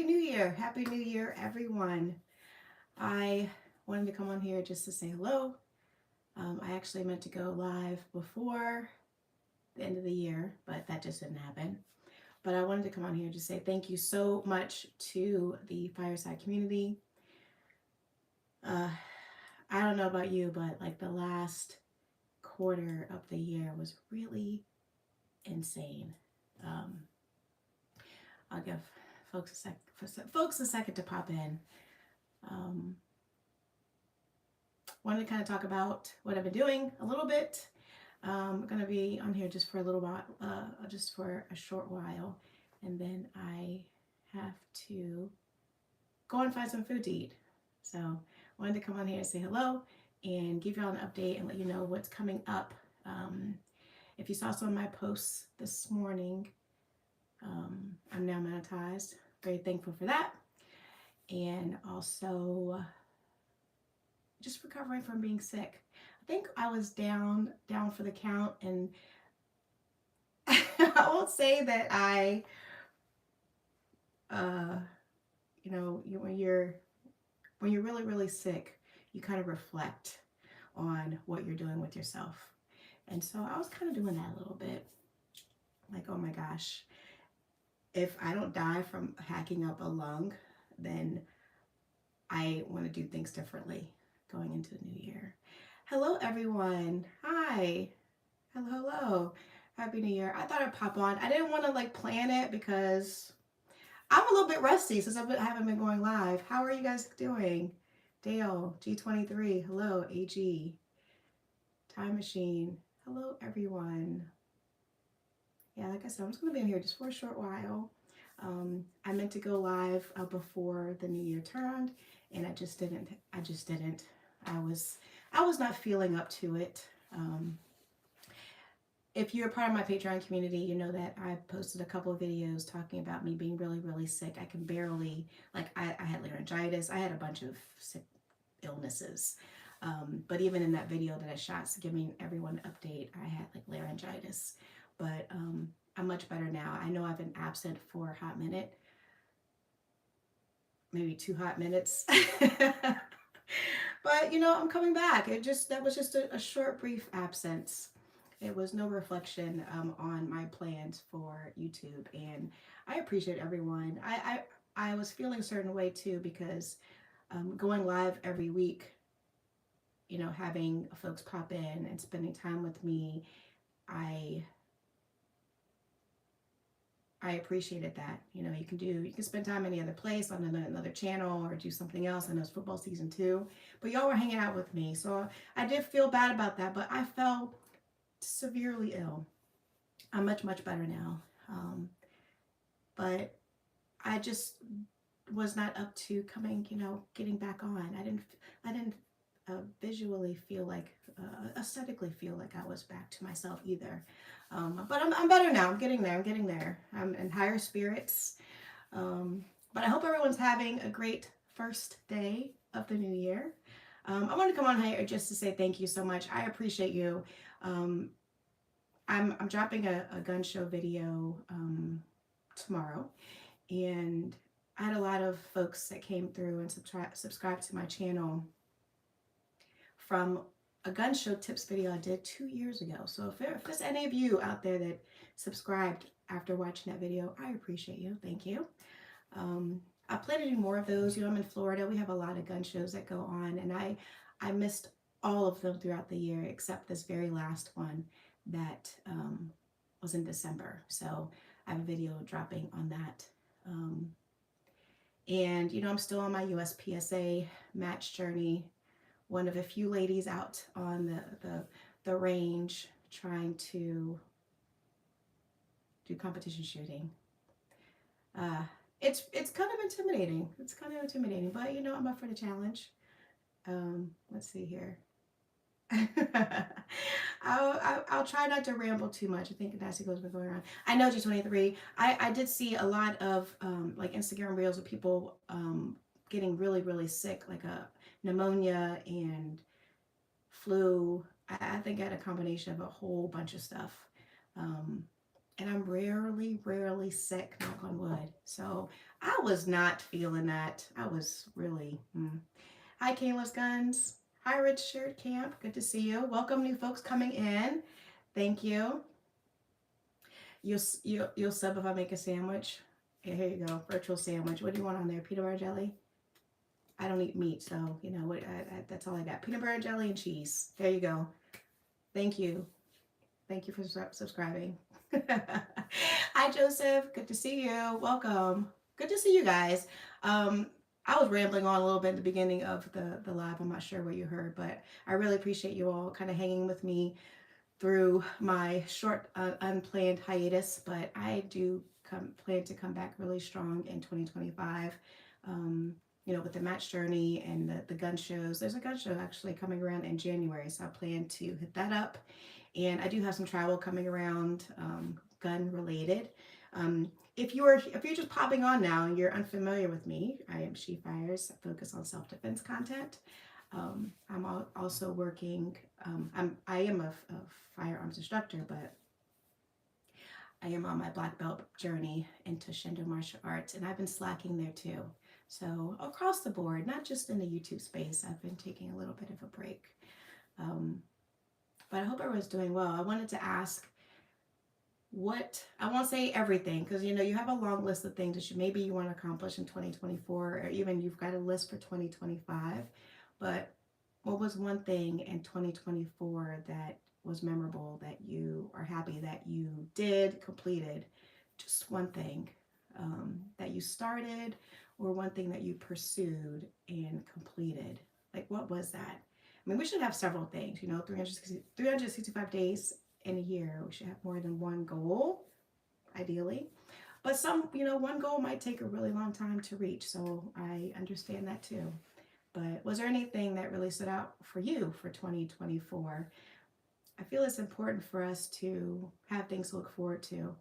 Happy New Year. Happy New Year, everyone. I wanted to come on here just to say hello. I actually meant to go live before the end of the year, but that just didn't happen. But I wanted to come on here to say thank you so much to the Fireside community. I don't know about you, but like the last quarter of the year was really insane. Um, I'll give folks a second to pop in. Um, Wanted to kind of talk about what I've been doing a little bit. I'm going to be on here just for a little while, just for a short while, and then I have to go and find some food to eat. So I wanted to come on here and say hello and give y'all an update and let you know what's coming up. If you saw some of my posts this morning, I'm now monetized. Very thankful for that. And also just recovering from being sick. I think I was down for the count, and I won't say that I, when you're really sick, you kind of reflect on what you're doing with yourself. And so I was kind of doing that a little bit. Like, oh my gosh, if I don't die from hacking up a lung, then I want to do things differently going into the new year. Hello, everyone. Hi. Hello. Happy New Year. I thought I'd pop on. I didn't want to like plan it because I'm a little bit rusty since I haven't been going live. How are you guys doing? Dale, G23. Hello, AG. Time Machine. Hello, everyone. Yeah, like I said, I'm just going to be in here just for a short while. I meant to go live before the new year turned, and I just didn't. I was not feeling up to it. If you're a part of my Patreon community, you know that I posted a couple of videos talking about me being really sick. I can barely, like, I had laryngitis. I had a bunch of sick illnesses. But even in that video that I shot, so giving everyone an update, I had like laryngitis. But I'm much better now. I know I've been absent for a hot minute, maybe 2 hot minutes. But I'm coming back. That was just a short, brief absence. It was no reflection on my plans for YouTube, and I appreciate everyone. I was feeling a certain way too because going live every week, having folks pop in and spending time with me, I appreciated that. You can spend time any other place on another channel or do something else. I know it's football season too, but y'all were hanging out with me. So I did feel bad about that, but I felt severely ill. I'm much better now. But I just was not up to coming, getting back on. I didn't visually feel like, aesthetically feel like I was back to myself either. But I'm better now. I'm getting there. I'm in higher spirits. But I hope everyone's having a great first day of the new year. I want to come on here just to say thank you so much. I appreciate you. I'm dropping a gun show video tomorrow, and I had a lot of folks that came through and subscribed to my channel from a gun show tips video I did 2 years ago. So if there's any of you out there that subscribed after watching that video, I appreciate you. Thank you. I plan to do more of those. I'm in Florida. We have a lot of gun shows that go on, and I missed all of them throughout the year except this very last one that was in December. So I have a video dropping on that. And I'm still on my USPSA match journey. One of a few ladies out on the range trying to do competition shooting. It's kind of intimidating. But I'm up for the challenge. Let's see here. I'll try not to ramble too much. I think Nasty goes going around. I know G23. I did see a lot of like Instagram reels of people getting really sick, like a pneumonia and flu. I think I had a combination of a whole bunch of stuff. and I'm rarely sick, knock on wood. So I was not feeling that. I was really. Hi, Kayla's Guns. Hi, Richard Camp. Good to see you. Welcome, new folks coming in. Thank you. You'll sub if I make a sandwich. Yeah, here you go. Virtual sandwich. What do you want on there? Peanut butter jelly? I don't eat meat, so you know what? That's all I got. Peanut butter jelly and cheese. There you go. Thank you. Thank you for subscribing. Hi, Joseph. Good to see you. Welcome. Good to see you guys. I was rambling on a little bit at the beginning of the live. I'm not sure what you heard, but I really appreciate you all kind of hanging with me through my short unplanned hiatus. But I do plan to come back really strong in 2025. You know, with the match journey and the gun shows. There's a gun show actually coming around in January, so I plan to hit that up. And I do have some travel coming around, gun related. If you're just popping on now and you're unfamiliar with me, I am She Fires. I focus on self-defense content. I'm also working. I am a firearms instructor, but I am on my black belt journey into Shindo martial arts, and I've been slacking there too. So across the board, not just in the YouTube space, I've been taking a little bit of a break. But I hope everyone's doing well. I wanted to ask I won't say everything, because you know you have a long list of things that maybe you want to accomplish in 2024, or even you've got a list for 2025. But what was one thing in 2024 that was memorable, that you are happy that you completed? Just one thing that you started, or one thing that you pursued and completed. Like, what was that? I mean, we should have several things, you know, 365 days in a year. We should have more than one goal, ideally. But some, you know, one goal might take a really long time to reach. So I understand that too. But was there anything that really stood out for you for 2024? I feel it's important for us to have things to look forward to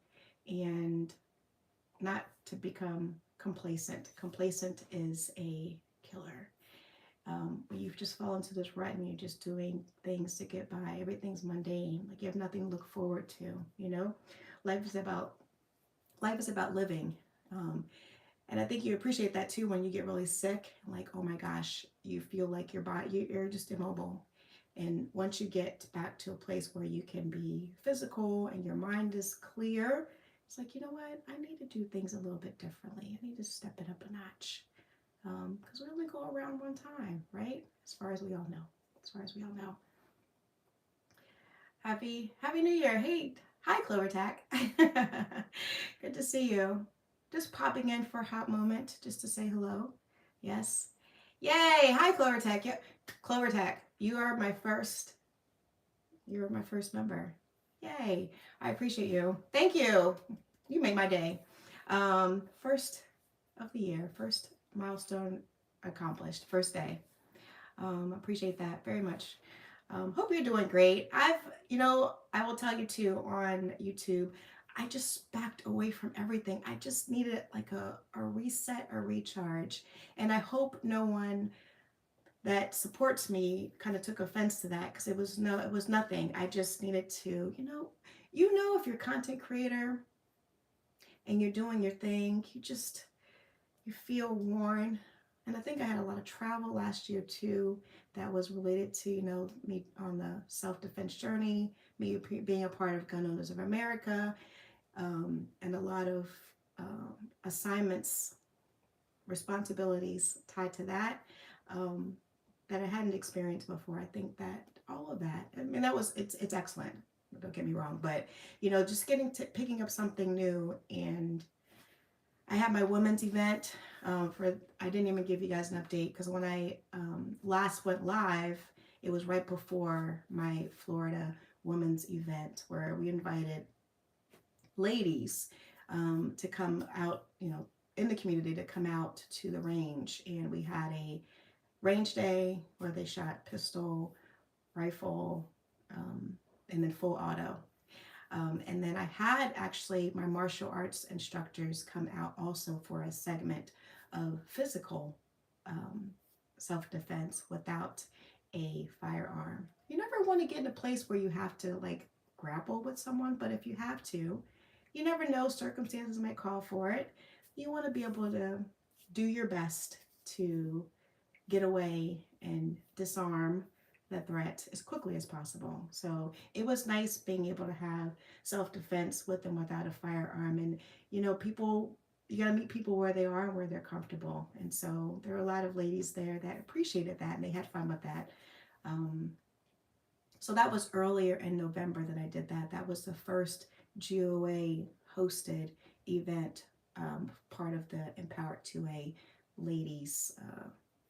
and not to become complacent. Complacent is a killer. You've just fallen into this rut and you're just doing things to get by. Everything's mundane. Like you have nothing to look forward to. You know, life is about living. And I think you appreciate that too when you get really sick. Like, oh my gosh, you feel like your body, you're just immobile. And once you get back to a place where you can be physical and your mind is clear, it's like, you know what? I need to do things a little bit differently. I need to step it up a notch. Because we only go around one time, right? As far as we all know. Happy New Year. Hey, hi, Clovertac. Good to see you. Just popping in for a hot moment just to say hello. Yes. Yay. Hi, Clovertac. Yeah. Clovertac, you're my first member. Yay. I appreciate you. Thank you. You make my day. First of the year. First milestone accomplished. First day. Appreciate that very much. Hope you're doing great. I will tell you too, on YouTube, I just backed away from everything. I just needed like a reset, a recharge. And I hope no one that supports me kind of took offense to that, because it was nothing. I just needed to, if you're a content creator and you're doing your thing, you feel worn. And I think I had a lot of travel last year too that was related to, me on the self-defense journey, me being a part of Gun Owners of America, and a lot of assignments, responsibilities tied to that, that I hadn't experienced before. I think that all of that, I mean, it's excellent. Don't get me wrong, but just picking up something new. And I had my women's event. I didn't even give you guys an update, because when I last went live, it was right before my Florida women's event, where we invited ladies to come out, in the community, to come out to the range. And we had a range day where they shot pistol, rifle, and then full auto. And then I had actually my martial arts instructors come out also for a segment of physical self-defense without a firearm. You never want to get in a place where you have to like grapple with someone, but if you have to, you never know, circumstances might call for it. You want to be able to do your best to get away and disarm the threat as quickly as possible. So it was nice being able to have self-defense with and without a firearm. And people, you got to meet people where they are and where they're comfortable. And so there were a lot of ladies there that appreciated that and they had fun with that. Um, so that was earlier in November that I did that. That was the first GOA hosted event, part of the Empowered 2A Ladies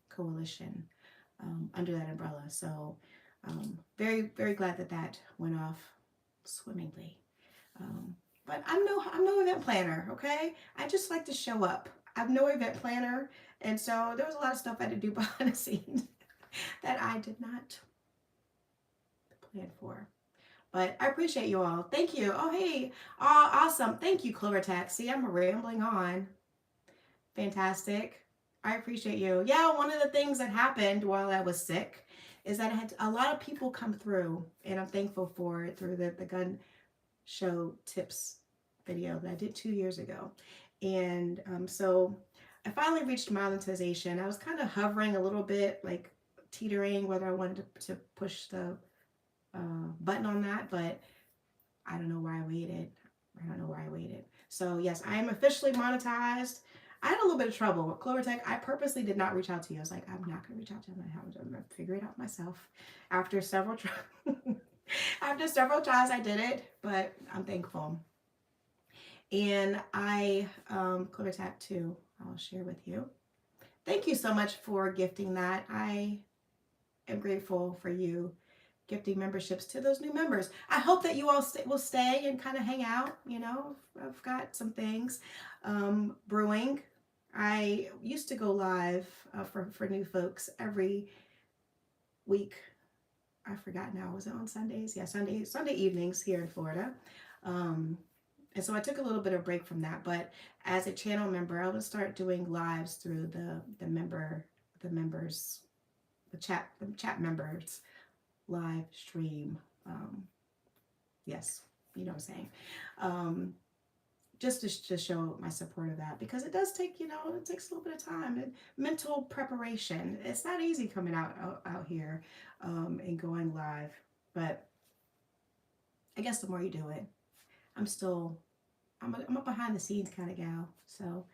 Coalition, under that umbrella. So very, very glad that that went off swimmingly. But I'm no event planner, okay? I just like to show up. I'm no event planner, and so there was a lot of stuff I had to do behind the scenes that I did not plan for. But I appreciate you all. Thank you. Oh, hey. Oh, awesome. Thank you, Clover Taxi. I'm rambling on. Fantastic. I appreciate you. Yeah, one of the things that happened while I was sick is that I had a lot of people come through, and I'm thankful for it, through the gun show tips video that I did 2 years ago. And so I finally reached monetization. I was kind of hovering a little bit, like teetering whether I wanted to push the button on that, but I don't know why I waited. So yes, I am officially monetized. I had a little bit of trouble with Clover Tech. I purposely did not reach out to you. I was like, I'm not going to reach out to you. I'm going to figure it out myself. After several after several tries, I did it, but I'm thankful. And Clover Tech 2, I'll share with you. Thank you so much for gifting that. I am grateful for you gifting memberships to those new members. I hope that you all will stay and kind of hang out. I've got some things brewing. I used to go live for new folks every week. I forgot now. Was it on Sundays? Yeah, Sunday evenings here in Florida. And so I took a little bit of a break from that. But as a channel member, I would start doing lives through the chat members live stream. Yes, you know what I'm saying. Just to show my support of that, because it does take, it takes a little bit of time and mental preparation. It's not easy coming out here and going live, but I guess the more you do it, I'm a behind the scenes kind of gal. So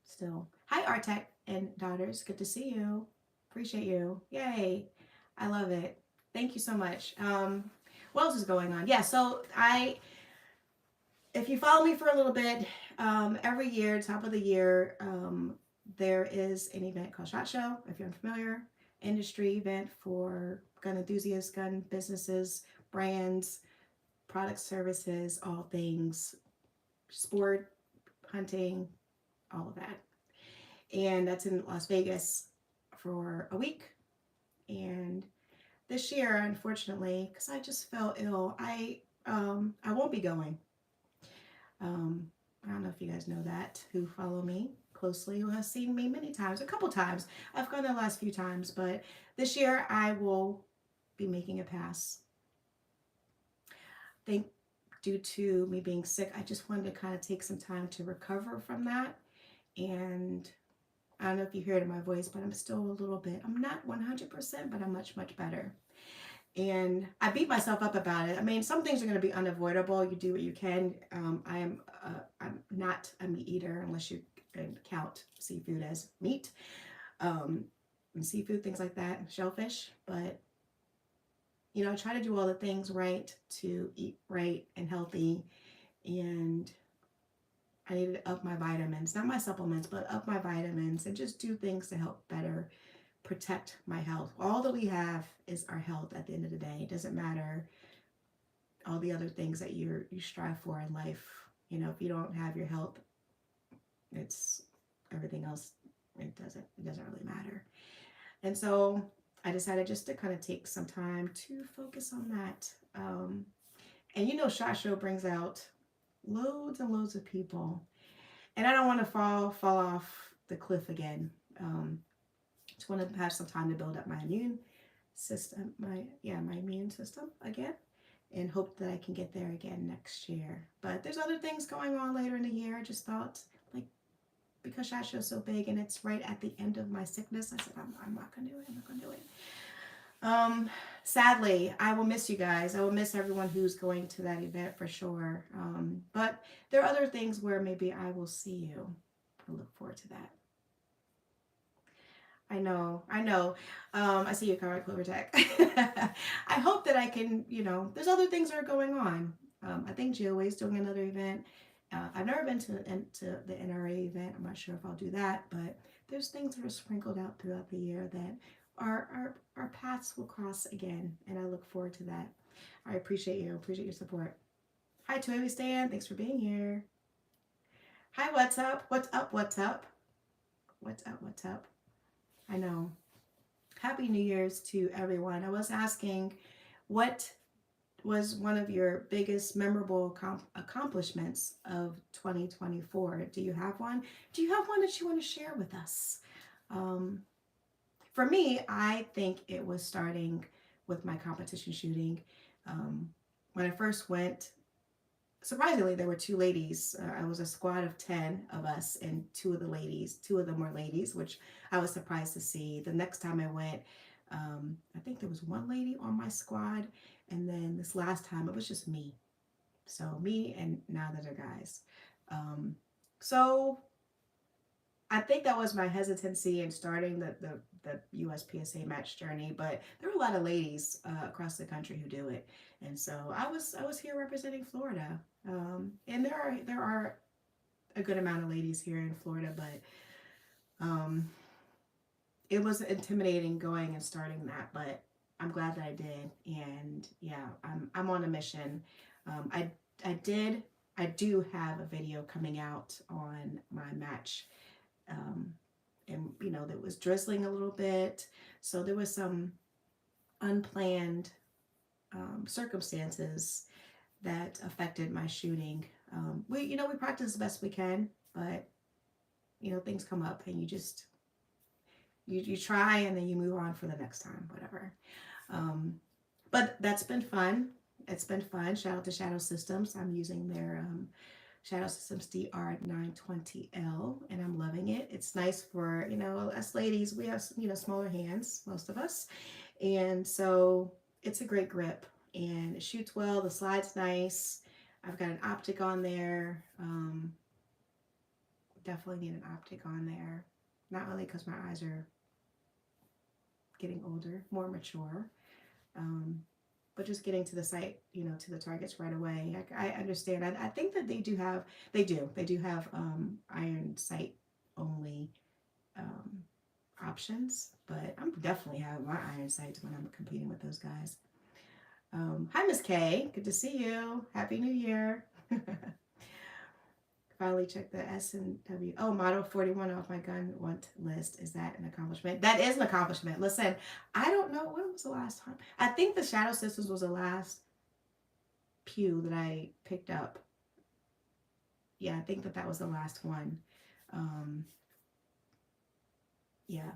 still, hi Artec and daughters, good to see you. Appreciate you. Yay, I love it. Thank you so much. What else is going on? Yeah, so if you follow me for a little bit, every year, top of the year, there is an event called SHOT Show, if you're unfamiliar, industry event for gun enthusiasts, gun businesses, brands, products, services, all things, sport, hunting, all of that. And that's in Las Vegas for a week. And this year, unfortunately, because I just fell ill, I won't be going. I don't know if you guys know that, who follow me closely, who have seen me many times, a couple times. I've gone the last few times, but this year I will be making a pass. Due to me being sick, I just wanted to kind of take some time to recover from that. And I don't know if you hear it in my voice, but I'm still a little bit, I'm not 100%, but I'm much, much better. And I beat myself up about it. I mean, some things are going to be unavoidable. You do what you can. I'm not a meat eater unless you count seafood as meat. And seafood, things like that, shellfish. But, I try to do all the things right to eat right and healthy. And I needed to up my vitamins, not my supplements, but up my vitamins and just do things to help better protect my health. All that we have is our health at the end of the day. It doesn't matter all the other things that you strive for in life. If you don't have your health, it's everything else. It doesn't really matter. And so I decided just to kind of take some time to focus on that. And SHOT Show brings out loads and loads of people, and I don't want to fall off the cliff again. Just want to have some time to build up my immune system, my immune system again, and hope that I can get there again next year. But there's other things going on later in the year. I just thought, like, because SHOT Show's so big and it's right at the end of my sickness, I said, I'm not going to do it. I'm not going to do it. Sadly, I will miss you guys. I will miss everyone who's going to that event for sure. But there are other things where maybe I will see you. I look forward to that. I know. I see you, Conrad Clover Tech. I hope that I can, there's other things that are going on. I think GOA is doing another event. I've never been to the NRA event. I'm not sure if I'll do that, but there's things that are sprinkled out throughout the year that our paths will cross again, and I look forward to that. I appreciate you. Appreciate your support. Hi, Toby Stan. Thanks for being here. Hi, what's up? What's up? What's up? What's up? What's up? I know. Happy New Year's to everyone. I was asking, what was one of your biggest memorable accomplishments of 2024? Do you have one? Do you have one that you want to share with us? For me, I think it was starting with my competition shooting. When I first went, surprisingly, there were 2 ladies. I was a squad of 10 of us, and 2 of them were ladies, which I was surprised to see. The next time I went, I think there was 1 lady on my squad, and then this last time it was just me. So me and 9 other guys. So I think that was my hesitancy in starting the USPSA match journey, but there were a lot of ladies across the country who do it, and so I was here representing Florida, and there are a good amount of ladies here in Florida, but it was intimidating going and starting that, but I'm glad that I did, and yeah, I'm on a mission. I do have a video coming out on my match. And that was drizzling a little bit, so there was some unplanned circumstances that affected my shooting. We practice the best we can, but things come up, and you try, and then you move on for the next time, whatever. But that's been fun. It's been fun. Shout out to Shadow Systems. I'm using their Shadow Systems DR920L, and I'm loving it. It's nice for, us ladies, we have, smaller hands, most of us. And so it's a great grip, and it shoots well. The slide's nice. I've got an optic on there. Definitely need an optic on there. Not only because my eyes are getting older, more mature, but just getting to the sight, to the targets right away. I understand. I think that they do have iron sight only options, but I'm definitely having my iron sights when I'm competing with those guys. Hi, Miss K. Good to see you. Happy New Year. Finally checked the S&W. Oh, Model 41 off my gun want list. Is that an accomplishment? That is an accomplishment. Listen, I don't know. When was the last time? I think the Shadow Sisters was the last pew that I picked up. Yeah, I think that was the last one. Yeah.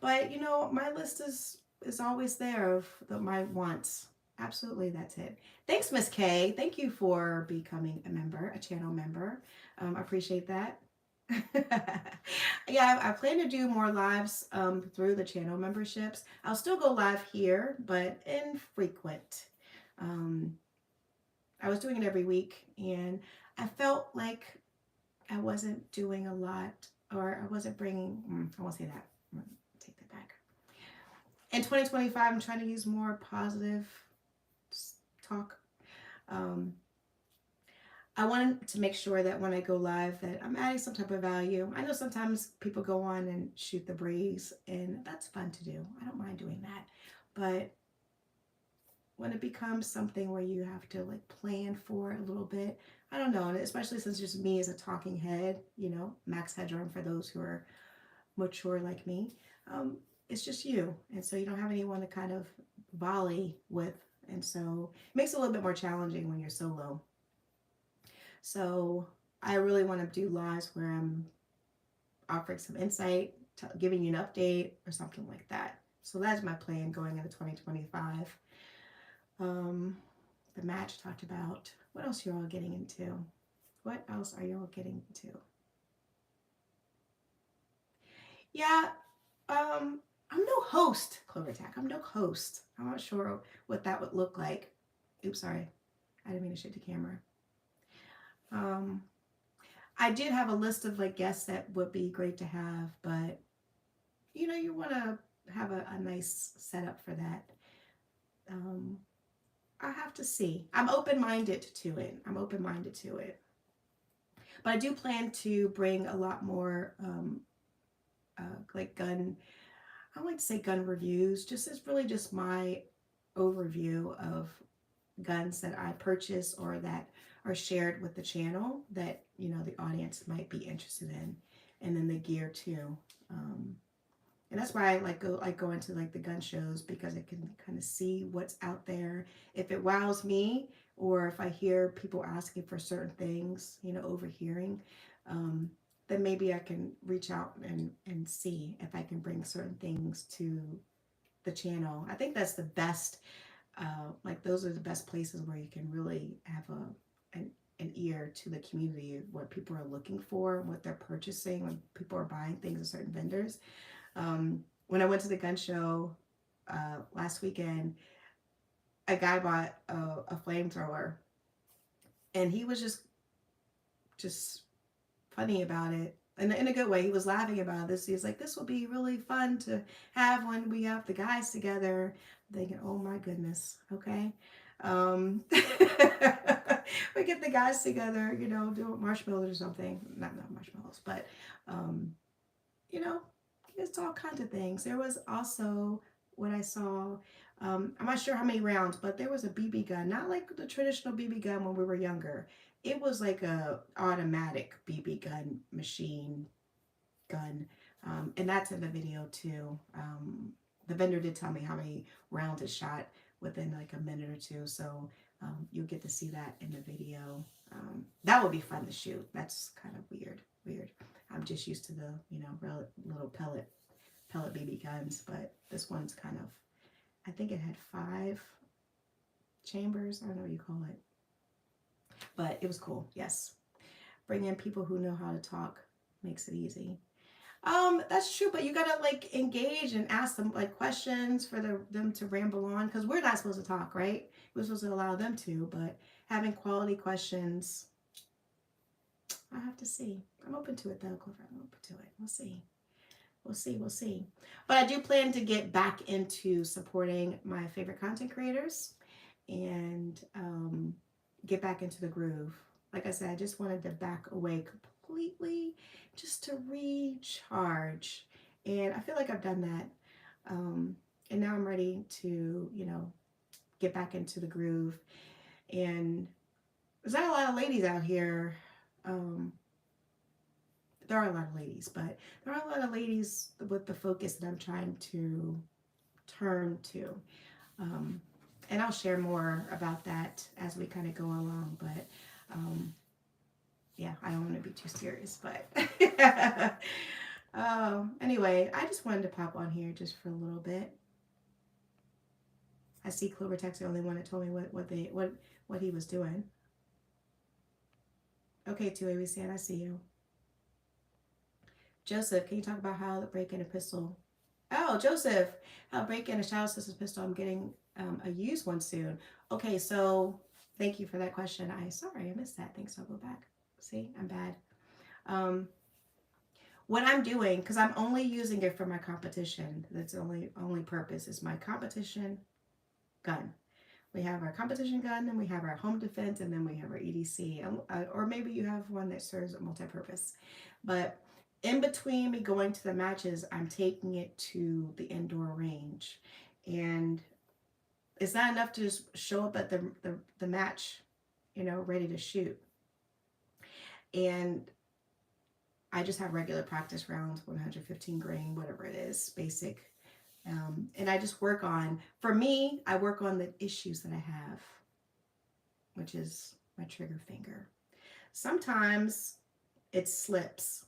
But, my list is always there of my wants. Absolutely, that's it. Thanks, Miss K. Thank you for becoming a channel member. I appreciate that. Yeah, I plan to do more lives through the channel memberships. I'll still go live here, but infrequent. I was doing it every week, and I felt like I wasn't doing a lot, or I wasn't bringing, I won't say that. Take that back. In 2025, I'm trying to use more positive talk. I wanted to make sure that when I go live that I'm adding some type of value. I know sometimes people go on and shoot the breeze, and that's fun to do. I don't mind doing that. But when it becomes something where you have to plan for it a little bit, I don't know, and especially since just me as a talking head, max headroom for those who are mature like me, it's just you. And so you don't have anyone to kind of volley with. And so it makes it a little bit more challenging when you're solo. So I really want to do lives where I'm offering some insight, giving you an update or something like that. So that's my plan going into 2025. the match talked about. What else are you all getting into? What else are you all getting into? Yeah, I'm no host, Clover Tack. I'm no host. I'm not sure what that would look like. Oops, sorry. I didn't mean to shoot the camera. I did have a list of like guests that would be great to have, but you know, you want to have a nice setup for that. I have to see. I'm open-minded to it. I'm open-minded to it. But I do plan to bring a lot more like gun, I don't like to say gun reviews, just it's really just my overview of guns that I purchase or that are shared with the channel that, you know, the audience might be interested in. And then the gear too. And that's why I go into like the gun shows, because I can kind of see what's out there. If it wows me, or if I hear people asking for certain things, you know, overhearing, then maybe I can reach out and see if I can bring certain things to the channel. I think that's the best, like those are the best places where you can really have an ear to the community, what people are looking for, what they're purchasing, when people are buying things at certain vendors. When I went to the gun show last weekend, a guy bought a flamethrower, and he was just funny about it. And in a good way, he was laughing about this. He was like, "This will be really fun to have when we have the guys together." I'm thinking, "Oh my goodness, okay." We get the guys together, you know, do marshmallows or something. Not marshmallows, but you know, it's all kinds of things. There was also what I saw. I'm not sure how many rounds, but there was a BB gun, not like the traditional BB gun when we were younger. It was like a automatic BB gun machine gun, and that's in the video too. The vendor did tell me how many rounds it shot within like a minute or two, so you'll get to see that in the video. That would be fun to shoot. That's kind of weird. I'm just used to the, you know, little pellet BB guns, but this one's kind of, I think it had 5 chambers. I don't know what you call it, but it was cool. Yes, bring in people who know how to talk makes it easy. That's true, but you gotta like engage and ask them like questions for them to ramble on, because we're not supposed to talk, right? We're supposed to allow them to, but having quality questions, I have to see. I'm open to it though, Clover. I'm open to it. We'll see. We'll see. But I do plan to get back into supporting my favorite content creators and get back into the groove. Like I said, I just wanted to back away completely just to recharge. And I feel like I've done that. And now I'm ready to, you know, get back into the groove. And there's not a lot of ladies out here. There are a lot of ladies, but there are a lot of ladies with the focus that I'm trying to turn to. And I'll share more about that as we kind of go along, but yeah, I don't want to be too serious, but anyway, I just wanted to pop on here just for a little bit. I see Clover Tech's the only one that told me what he was doing. Okay, 2ABC, I see you. Joseph, can you talk about how to break in a pistol? Oh, Joseph, how to break in a child assistance pistol. I'm getting a used one soon. Okay, so thank you for that question. Sorry, I missed that. Thanks, I'll go back. See, I'm bad. What I'm doing, because I'm only using it for my competition. That's the only purpose is my competition gun. We have our competition gun, then we have our home defense, and then we have our EDC. Or maybe you have one that serves a multi-purpose. But in between me going to the matches, I'm taking it to the indoor range. And it's not enough to just show up at the match, you know, ready to shoot. And I just have regular practice rounds, 115 grain, whatever it is, basic. And I just work on, for me, I work on the issues that I have, which is my trigger finger. Sometimes it slips.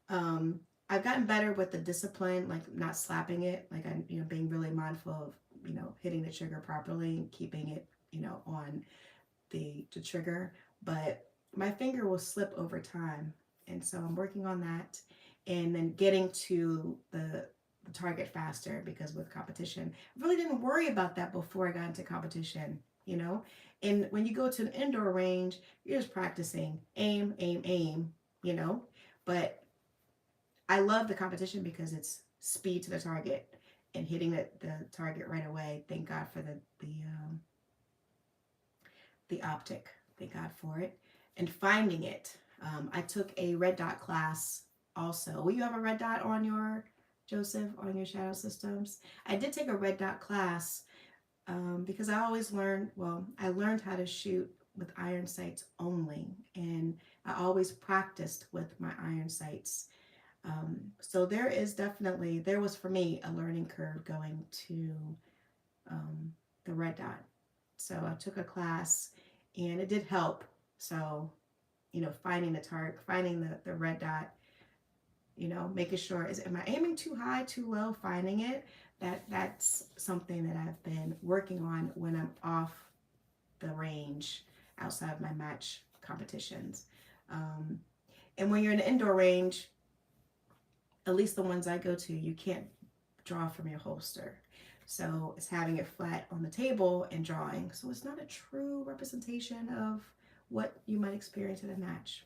I've gotten better with the discipline, like not slapping it, like I'm, you know, being really mindful of, you know, hitting the trigger properly and keeping it you know, on the trigger, but my finger will slip over time. And so I'm working on that and then getting to the target faster, because with competition, I really didn't worry about that before I got into competition, you know? And when you go to an indoor range, you're just practicing aim, aim, aim, you know? But I love the competition because it's speed to the target and hitting the target right away. Thank God for the optic. Thank God for it. And finding it. I took a red dot class also. Will you have a red dot on your, Joseph, on your shadow systems? I did take a red dot class because I always learned, well, I learned how to shoot with iron sights only. And I always practiced with my iron sights. So there was for me a learning curve going to the red dot. So I took a class and it did help. So, you know, finding the target, finding the red dot, you know, making sure, am I aiming too high, too low, finding it. That's something that I've been working on when I'm off the range outside of my match competitions. And when you're in an indoor range, at least the ones I go to, you can't draw from your holster. So it's having it flat on the table and drawing. So it's not a true representation of what you might experience at a match.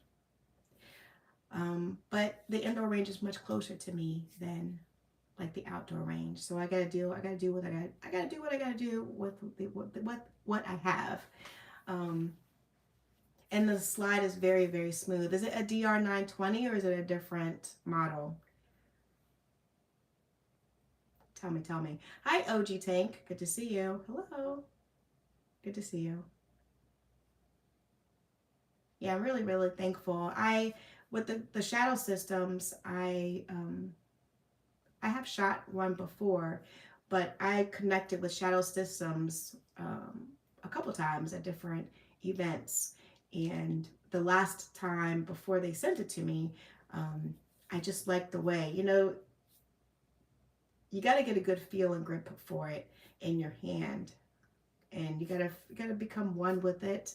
But the indoor range is much closer to me than like the outdoor range. So I gotta do what I gotta do with what I have. And the slide is very, very smooth. Is it a DR920 or is it a different model? Tell me. Hi, OG Tank. Good to see you. Hello. Good to see you. Yeah, I'm really, really thankful. With the shadow systems, I have shot one before, but I connected with shadow systems a couple times at different events. And the last time before they sent it to me, I just liked the way, you know, you got to get a good feel and grip for it in your hand, and you gotta become one with it,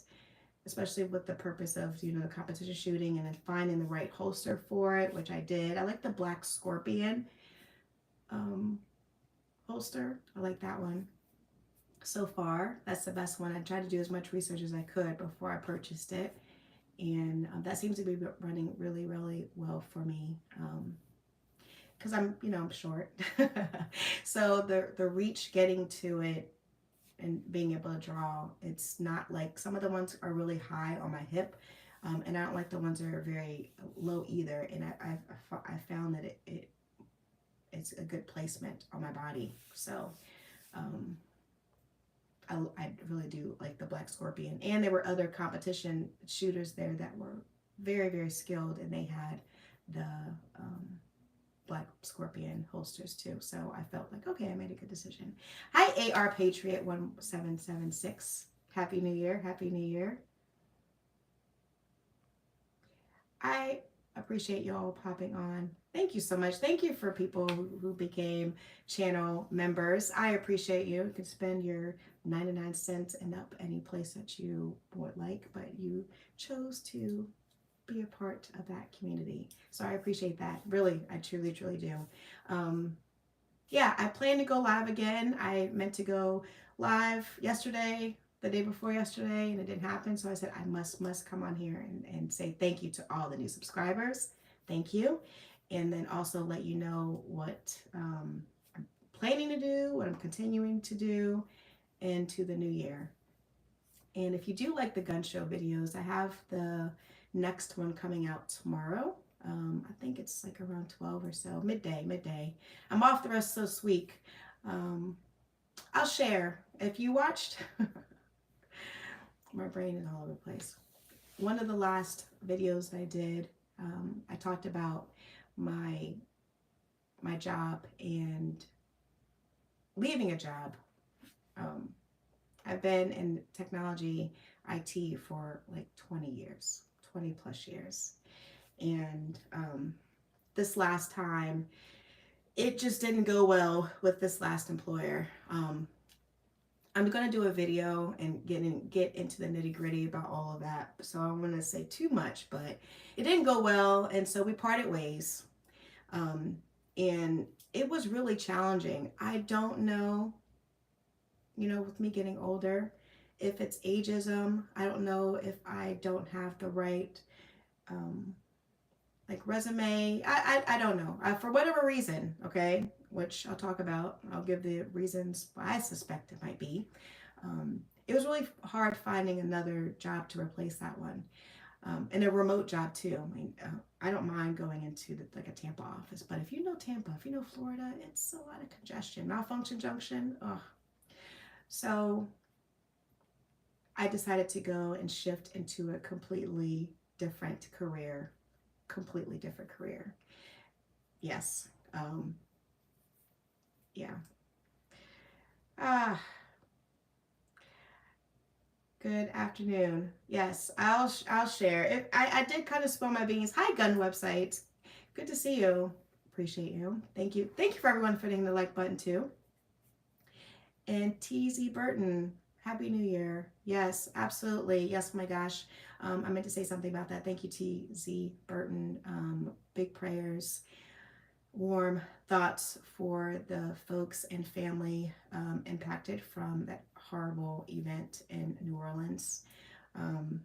especially with the purpose of, you know, the competition shooting, and then finding the right holster for it, which I did. I like the black scorpion holster. I like that one so far. That's the best one. I tried to do as much research as I could before I purchased it, and that seems to be running really, really well for me. Because I'm short. So the reach getting to it and being able to draw, it's not like some of the ones are really high on my hip, and I don't like the ones that are very low either. And I found that it's a good placement on my body. So I really do like the black scorpion. And there were other competition shooters there that were very, very skilled, and they had the black scorpion holsters too. So I felt like, okay, I made a good decision. Hi, AR Patriot 1776. Happy New Year. Happy New Year. I appreciate y'all popping on. Thank you so much. Thank you for people who became channel members. I appreciate you. You can spend your 99 cents and up any place that you would like, but you chose to be a part of that community. So I appreciate that. Really, I truly, truly do. Yeah, I plan to go live again. I meant to go live yesterday, the day before yesterday, and it didn't happen. So I said, I must come on here and say thank you to all the new subscribers. Thank you. And then also let you know what I'm planning to do, what I'm continuing to do into the new year. And if you do like the gun show videos, I have the next one coming out tomorrow. I think it's like around 12 or so, midday. I'm off the rest of this week. I'll share. If you watched, my brain is all over the place. One of the last videos that I did, I talked about my job and leaving a job. I've been in technology IT for like 20 plus years. And this last time, it just didn't go well with this last employer. I'm going to do a video and get into the nitty gritty about all of that. So I don't want to say too much, but it didn't go well. And so we parted ways. Um, and it was really challenging. I don't know, with me getting older, if it's ageism. I don't know if I don't have the right, um, like resume. I don't know. For whatever reason, okay, which I'll talk about. I'll give the reasons why I suspect it might be. It was really hard finding another job to replace that one, and a remote job too. I mean, I don't mind going into like a Tampa office, but if you know Tampa, if you know Florida, it's a lot of congestion. Malfunction Junction. Ugh. So I decided to go and shift into a completely different career. Completely different career. Yes. Yeah. Ah, good afternoon. Yes, I'll share. I did kind of spill my beans. Hi, gun website. Good to see you. Appreciate you. Thank you. Thank you for everyone for hitting the like button too. And TZ Burton, Happy New Year. Yes, absolutely. Yes, my gosh. I meant to say something about that. Thank you, TZ Burton. Big prayers, warm thoughts for the folks and family impacted from that horrible event in New Orleans. Um,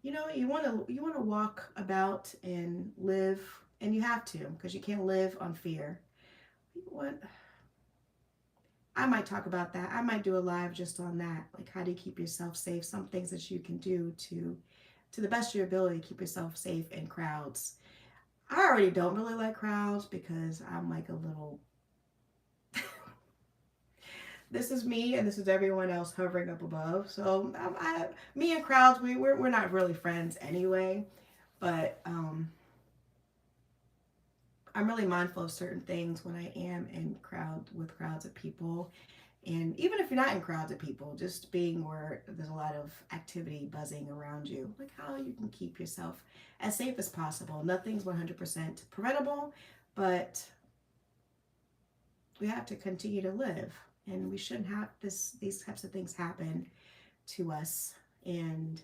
you want to walk about and live, and you have to, because you can't live on fear. What? I might talk about that. I might do a live just on that. Like, how do you keep yourself safe? Some things that you can do to the best of your ability, keep yourself safe in crowds. I already don't really like crowds because I'm like a little. This is me and this is everyone else hovering up above. So me and crowds, we're not really friends anyway. But I'm really mindful of certain things when I am in crowds of people. And even if you're not in crowds of people, just being where there's a lot of activity buzzing around you, like how you can keep yourself as safe as possible. Nothing's 100% preventable, but we have to continue to live, and we shouldn't have these types of things happen to us. And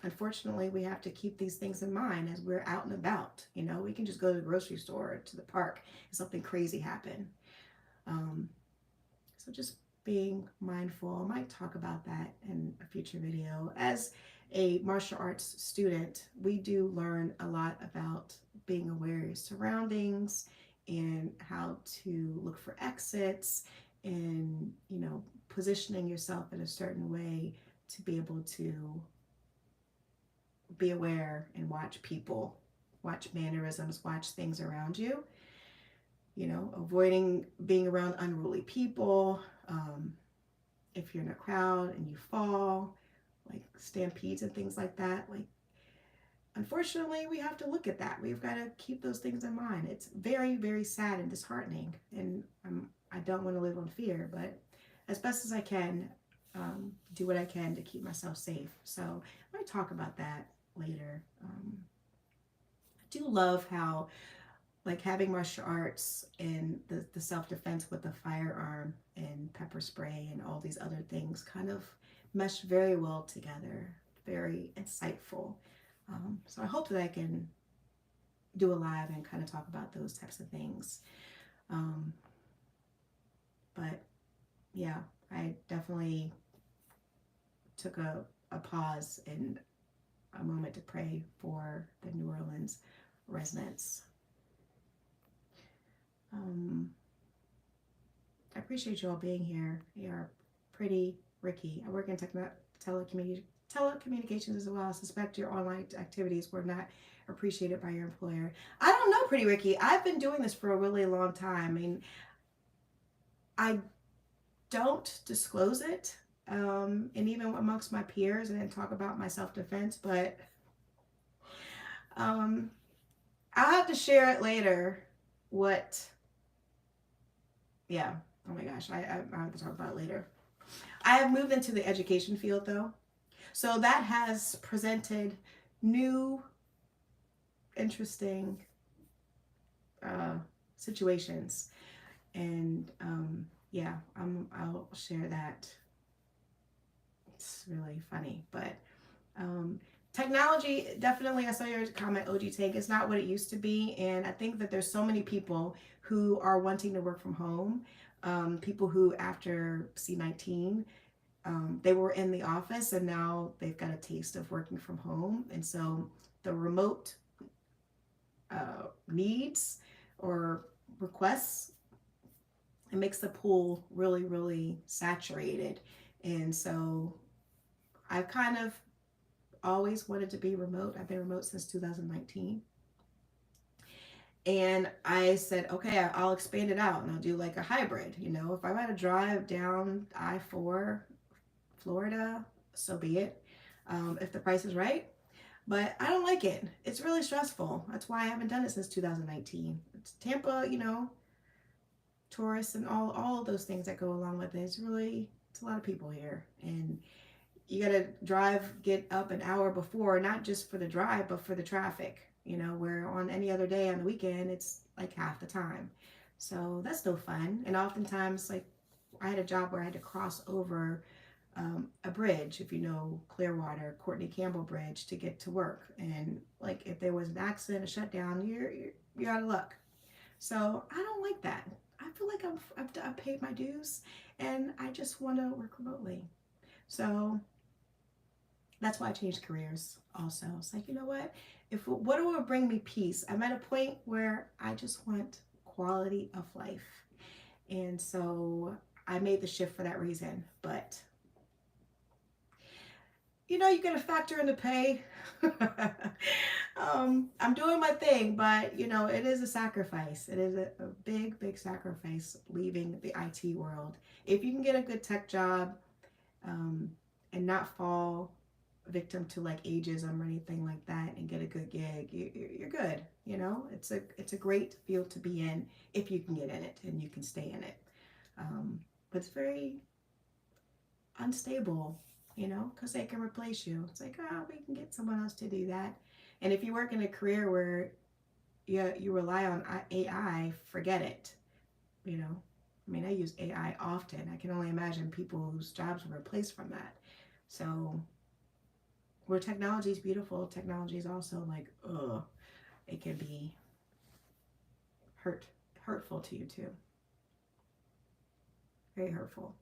unfortunately, we have to keep these things in mind as we're out and about. We can just go to the grocery store or to the park and something crazy happen. So just being mindful. I might talk about that in a future video. As a martial arts student, we do learn a lot about being aware of your surroundings and how to look for exits and, positioning yourself in a certain way to be able to be aware and watch people, watch mannerisms, watch things around you. Avoiding being around unruly people. If you're in a crowd and you fall, like stampedes and things like that, like, unfortunately, we have to look at that. We've got to keep those things in mind. It's very, very sad and disheartening, and I don't want to live on fear, but as best as I can, do what I can to keep myself safe. So I might talk about that later. I do love how, like, having martial arts and the self-defense with the firearm and pepper spray and all these other things kind of mesh very well together. Very insightful. So I hope that I can do a live and kind of talk about those types of things. But yeah, I definitely took a pause and a moment to pray for the New Orleans residents. I appreciate you all being here. You are pretty Ricky. I work in telecommunications as well. I suspect your online activities were not appreciated by your employer. I don't know, Pretty Ricky. I've been doing this for a really long time. I mean, I don't disclose it, and even amongst my peers, and talk about my self-defense, but I'll have to share it later. Yeah. Oh my gosh, I have to talk about it later. I have moved into the education field though. So that has presented new, interesting situations. And yeah, I'll share that. It's really funny, but um, technology definitely. I saw your comment, OG Tank. It's not what it used to be, and I think that there's so many people who are wanting to work from home. People who after C-19, they were in the office and now they've got a taste of working from home, and so the remote needs or requests, it makes the pool really, really saturated. And so I've kind of always wanted to be remote. I've been remote since 2019. And I said, okay, I'll expand it out and I'll do like a hybrid. You know, if I got to drive down I-4, Florida, so be it. If the price is right. But I don't like it. It's really stressful. That's why I haven't done it since 2019. It's Tampa, you know, tourists and all of those things that go along with it. It's a lot of people here. And you got to drive, get up an hour before, not just for the drive, but for the traffic, you know, where on any other day on the weekend, it's like half the time. So that's no fun. And oftentimes, like, I had a job where I had to cross over a bridge, if you know Clearwater, Courtney Campbell Bridge, to get to work. And like, if there was an accident, a shutdown, you're out of luck. So I don't like that. I feel like I've paid my dues, and I just want to work remotely. So that's why I changed careers also. It's like, you know what? If what will bring me peace? I'm at a point where I just want quality of life. And so I made the shift for that reason. But you know, you got to factor in the pay. I'm doing my thing, but you know, it is a sacrifice. It is a big, big sacrifice leaving the IT world. If you can get a good tech job, and not fall victim to like ageism or anything like that, and get a good gig, you're good. You know, it's a great field to be in if you can get in it and you can stay in it. But it's very unstable, you know, because they can replace you. It's like, oh, we can get someone else to do that. And if you work in a career where you rely on AI, forget it. You know, I mean, I use AI often. I can only imagine people whose jobs were replaced from that. So, where technology is beautiful, technology is also like, ugh, it can be hurtful to you too. Very hurtful.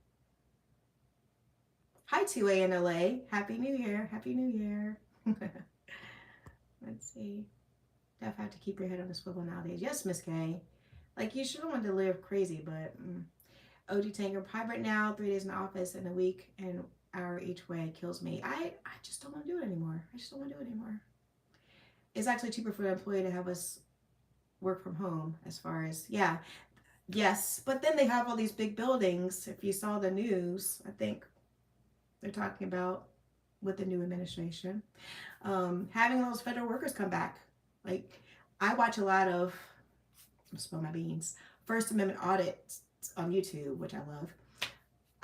Hi, 2A in LA. Happy New Year. Happy New Year. Let's see. Definitely have to keep your head on the swivel nowadays. Yes, Miss K. Like, you shouldn't want to live crazy, but OG Tanker, hybrid now, 3 days in the office and a week, and hour each way kills me. I just don't want to do it anymore. I just don't want to do it anymore. It's actually cheaper for the employee to have us work from home, as far as, yeah, yes. But then they have all these big buildings. If you saw the news, I think they're talking about with the new administration, having those federal workers come back. Like, I watch a lot of, I'll spill my beans, First Amendment audits on YouTube, which I love.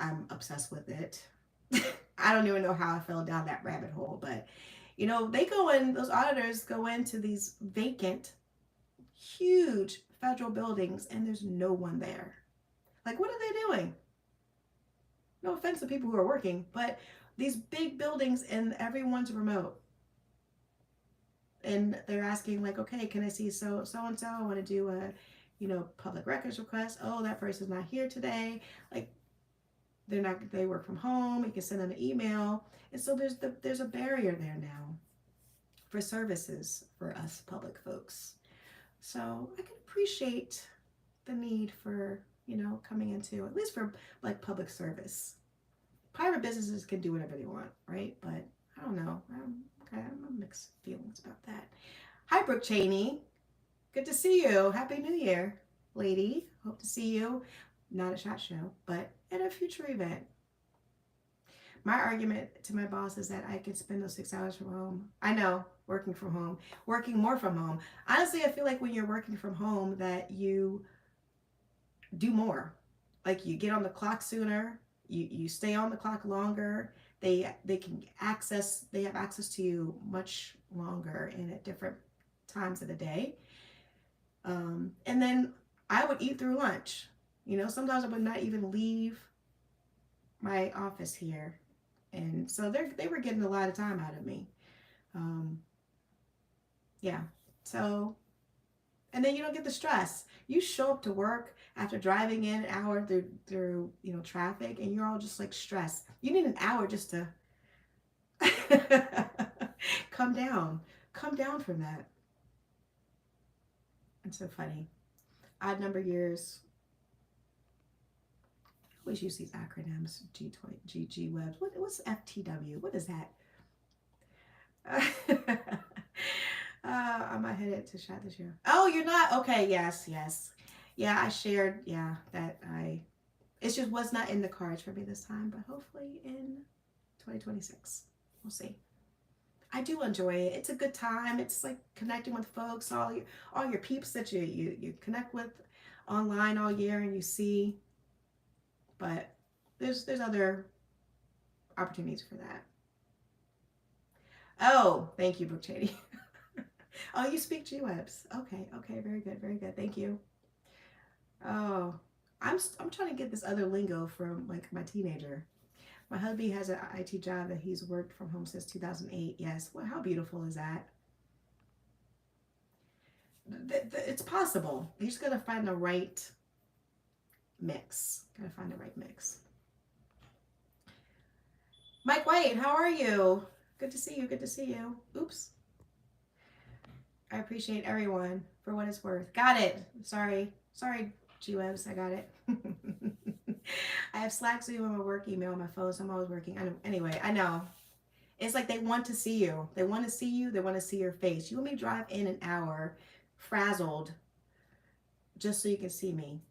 I'm obsessed with it. I don't even know how I fell down that rabbit hole, but you know, they go in, those auditors go into these vacant, huge federal buildings, and there's no one there. Like, what are they doing? No offense to people who are working, but these big buildings and everyone's remote. And they're asking like, okay, can I see so and so? I want to do a, you know, public records request. Oh, that person's not here today. Like, they work from home. You can send them an email. And so there's a barrier there now for services for us public folks. So I can appreciate the need for, you know, coming into, at least for like public service. Private businesses can do whatever they want, right? But I don't know. I'm mixed feelings about that. Hi, Brooke Cheney. Good to see you. Happy New Year, lady. Hope to see you. Not at SHOT Show, but at a future event. My argument to my boss is that I could spend those 6 hours from home. I know, working from home, working more from home. Honestly, I feel like when you're working from home that you do more. Like, you get on the clock sooner, you stay on the clock longer. They have access to you much longer and at different times of the day. And then I would eat through lunch. You know, sometimes I would not even leave my office here. And so they were getting a lot of time out of me. Um, yeah. So, and then you don't get the stress. You show up to work after driving in an hour through traffic, and you're all just like stressed. You need an hour just to come down. Come down from that. It's so funny. Odd number years. I always use these acronyms. G webs. What's FTW? What is that? I'm not headed to shot this year. Oh, you're not? Okay, yes, yes. Yeah, I shared, yeah, that it just was not in the cards for me this time, but hopefully in 2026. We'll see. I do enjoy it. It's a good time. It's like connecting with folks, all your peeps that you connect with online all year and you see. But there's other opportunities for that. Oh, thank you, Brooke Cheney. Oh, you speak G-Webs. Okay, okay, very good, very good. Thank you. Oh, I'm trying to get this other lingo from like my teenager. My hubby has an IT job that he's worked from home since 2008. Yes, well, how beautiful is that? It's possible. You just gotta find the right mix. Gotta find the right mix. Mike White, how are you? Good to see you. Good to see you. Oops. I appreciate everyone for what it's worth. Got it. Sorry, G-Webs. I got it. I have Slack, Zoom, and my work email on my phone, so I'm always working. Anyway, I know. It's like they want to see you. They want to see you. They want to see your face. You want me to drive in an hour, frazzled, just so you can see me.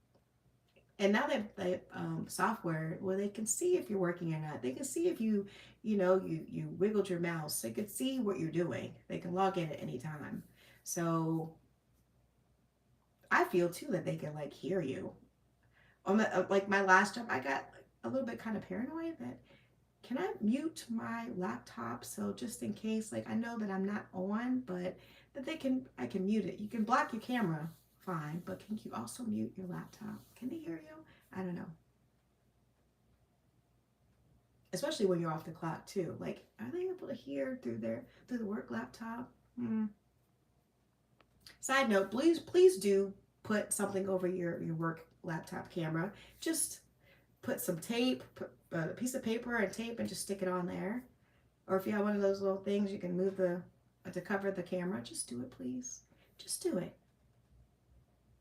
And now they software where they can see if you're working or not. They can see if you wiggled your mouse. They can see what you're doing. They can log in at any time. So I feel too that they can like hear you. On like my last job, I got a little bit kind of paranoid that can I mute my laptop so just in case, like I know that I'm not on, but that I can mute it. You can block your camera, fine, but can you also mute your laptop? Can they hear you? I don't know. Especially when you're off the clock too. Like, are they able to hear through the work laptop? Side note, please do put something over your work laptop camera. Just put some tape, put a piece of paper and tape and just stick it on there. Or if you have one of those little things you can move to cover the camera, just do it, please. Just do it.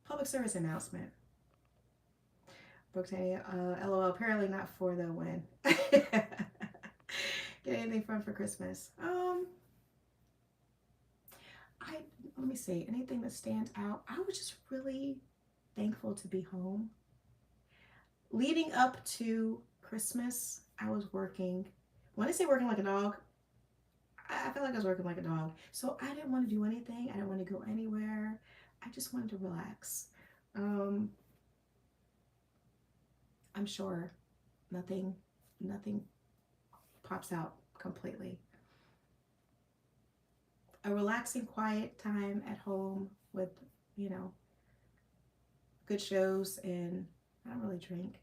Public service announcement. Brooktania, LOL, apparently not for the win. Get anything fun for Christmas? Let me see, anything that stands out. I was just really thankful to be home. Leading up to Christmas, I was working. When I say working like a dog, I feel like I was working like a dog. So I didn't want to do anything. I didn't want to go anywhere. I just wanted to relax. I'm sure nothing pops out completely. A relaxing, quiet time at home with, good shows, and I don't really drink.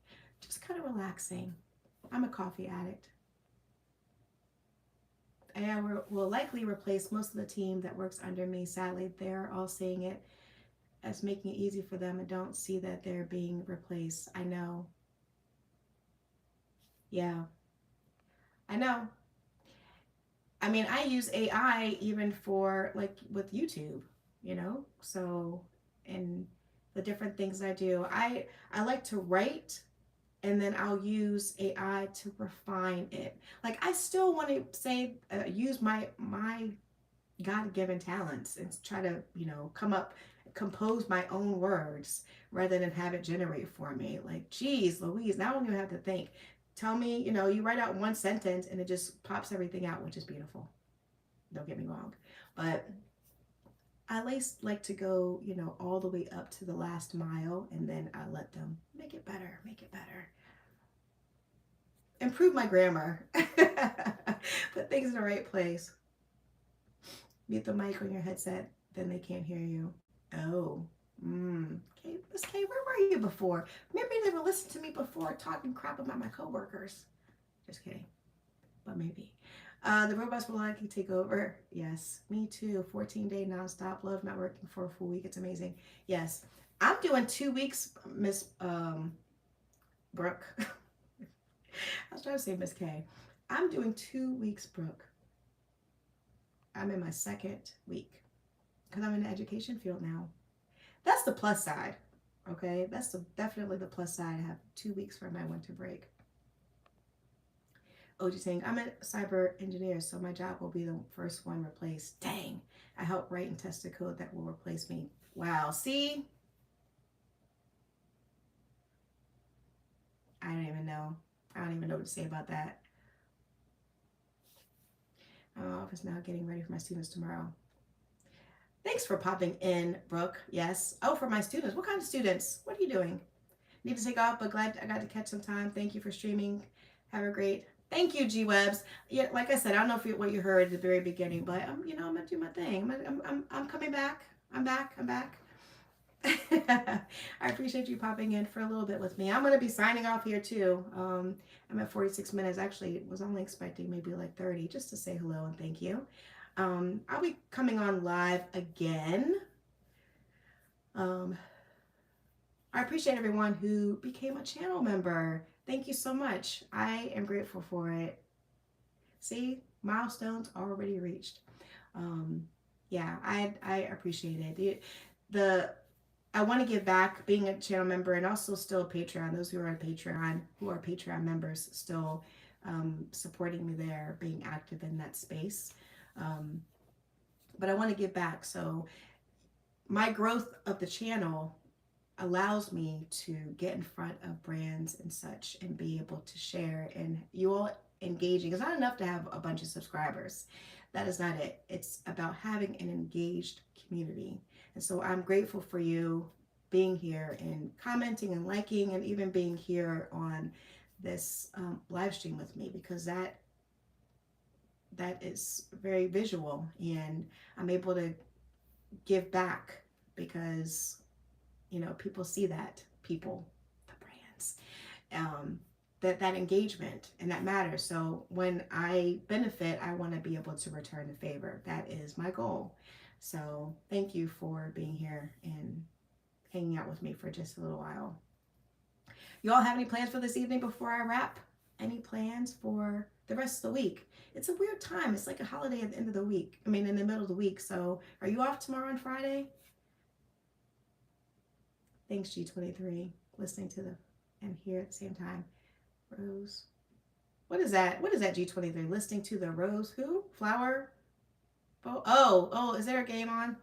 Just kind of relaxing. I'm a coffee addict. I will likely replace most of the team that works under me. Sadly, they're all seeing it as making it easy for them and don't see that they're being replaced. I know. Yeah, I know. I mean, I use AI even for like with YouTube, so and the different things I do. I like to write and then I'll use AI to refine it. Like I still want to say use my God-given talents and try to, compose my own words rather than have it generate for me. Like, geez, Louise, now I don't even have to think. Tell me, you write out one sentence and it just pops everything out, which is beautiful. Don't get me wrong. But I like to go, all the way up to the last mile, and then I let them make it better. Improve my grammar. Put things in the right place. Mute the mic on your headset, then they can't hear you. Oh. Okay, Miss K, where were you before? Maybe listen to me before talking crap about my coworkers. Just kidding, but maybe. The robots will likely take over. Yes, me too. 14-day nonstop. Love not working for a full week. It's amazing. Yes, I'm doing 2 weeks, Miss Brooke. I was trying to say Miss K. I'm doing 2 weeks, Brooke. I'm in my 2nd week because I'm in the education field now. That's the plus side. Okay, that's definitely the plus side. I have 2 weeks for my winter break. OG saying, I'm a cyber engineer, so my job will be the first one replaced. Dang, I help write and test the code that will replace me. Wow, see? I don't even know. I don't even know what to say about that. I'm in office now getting ready for my students tomorrow. Thanks for popping in, Brooke. Yes. Oh, for my students. What kind of students? What are you doing? Need to take off, but glad I got to catch some time. Thank you for streaming. Have a great... Thank you, G-Webs. Yeah, like I said, I don't know what you heard at the very beginning, but I'm gonna do my thing. I'm coming back. I'm back. I appreciate you popping in for a little bit with me. I'm gonna be signing off here too. I'm at 46 minutes. Actually, was only expecting maybe like 30, just to say hello and thank you. I'll be coming on live again. I appreciate everyone who became a channel member. Thank you so much. I am grateful for it. See, milestones already reached. Yeah, I appreciate it. I want to give back being a channel member and also still Patreon. Those who are on Patreon, who are Patreon members, still supporting me there, being active in that space. But I want to give back. So my growth of the channel allows me to get in front of brands and such and be able to share, and you all engaging. It's not enough to have a bunch of subscribers. That is not it. It's about having an engaged community. And so I'm grateful for you being here and commenting and liking and even being here on this live stream with me, because that is very visual, and I'm able to give back because people see that, the brands, that engagement, and that matters. So when I benefit, I want to be able to return the favor. That is my goal. So thank you for being here and hanging out with me for just a little while. You all have any plans for this evening before I wrap? Any plans for the rest of the week? It's a weird time. It's like a holiday at the end of the week. I mean, in the middle of the week. So are you off tomorrow on Friday? Thanks, G23. Listening to and here at the same time. Rose. What is that? What is that, G23? Listening to the Rose who? Flower? Oh, is there a game on?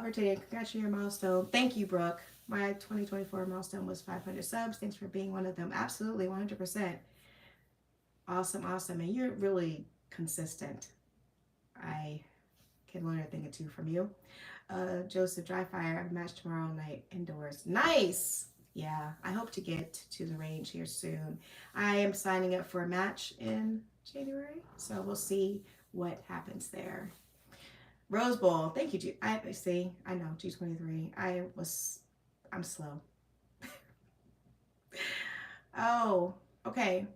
Virginia, congrats on your milestone. Thank you, Brooke. My 2024 milestone was 500 subs. Thanks for being one of them. Absolutely, 100%. Awesome. And you're really consistent. I can learn a thing or two from you. Joseph, dry fire. I have a match tomorrow night indoors. Nice. Yeah, I hope to get to the range here soon. I am signing up for a match in January, so we'll see what happens there. Rose Bowl. Thank you, I know, G23. I'm slow. Oh, okay.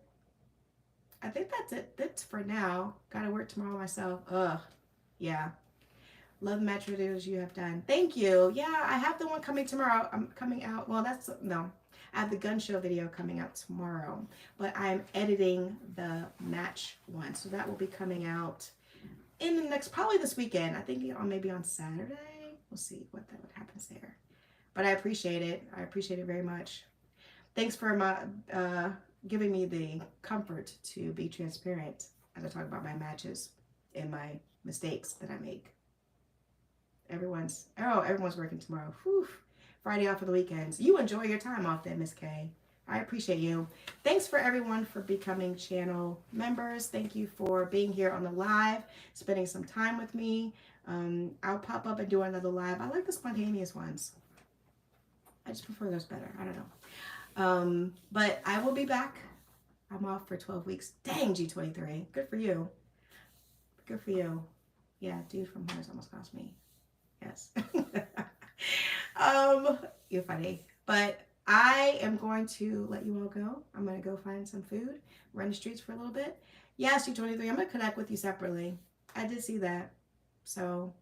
I think that's it. That's for now. Gotta work tomorrow myself. Yeah. Love match videos you have done. Thank you. Yeah, I have the one coming tomorrow. I'm coming out. Well, I have the gun show video coming out tomorrow, but I'm editing the match one. So that will be coming out in the next, probably this weekend. I think maybe on Saturday. We'll see what happens there. But I appreciate it. I appreciate it very much. Thanks for giving me the comfort to be transparent as I talk about my matches and my mistakes that I make. Everyone's working tomorrow. Whew. Friday off of the weekends. You enjoy your time off then, Miss K. I appreciate you. Thanks for everyone for becoming channel members. Thank you for being here on the live, spending some time with me. I'll pop up and do another live. I like the spontaneous ones. I just prefer those better. I don't know. But I will be back. I'm off for 12 weeks. Dang, G23. Good for you. Good for you. Yeah, dude from Mars almost cost me. Yes. You're funny. But I am going to let you all go. I'm going to go find some food, run the streets for a little bit. Yes, you23, I'm going to connect with you separately. I did see that. So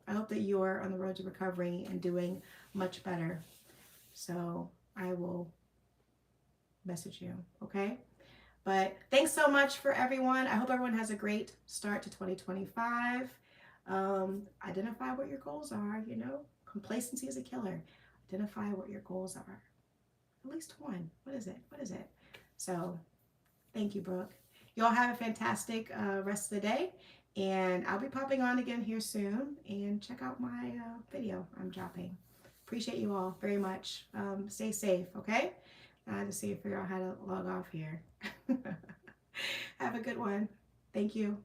I hope that you are on the road to recovery and doing much better. So I will message you, okay? But thanks so much for everyone. I hope everyone has a great start to 2025. Identify what your goals are, you know. Complacency is a killer. Identify what your goals are. At least one. What is it? What is it? So thank you, Brooke. Y'all have a fantastic rest of the day. And I'll be popping on again here soon. And check out my video I'm dropping. Appreciate you all very much. Stay safe, okay? I just see you figure out how to log off here. Have a good one. Thank you.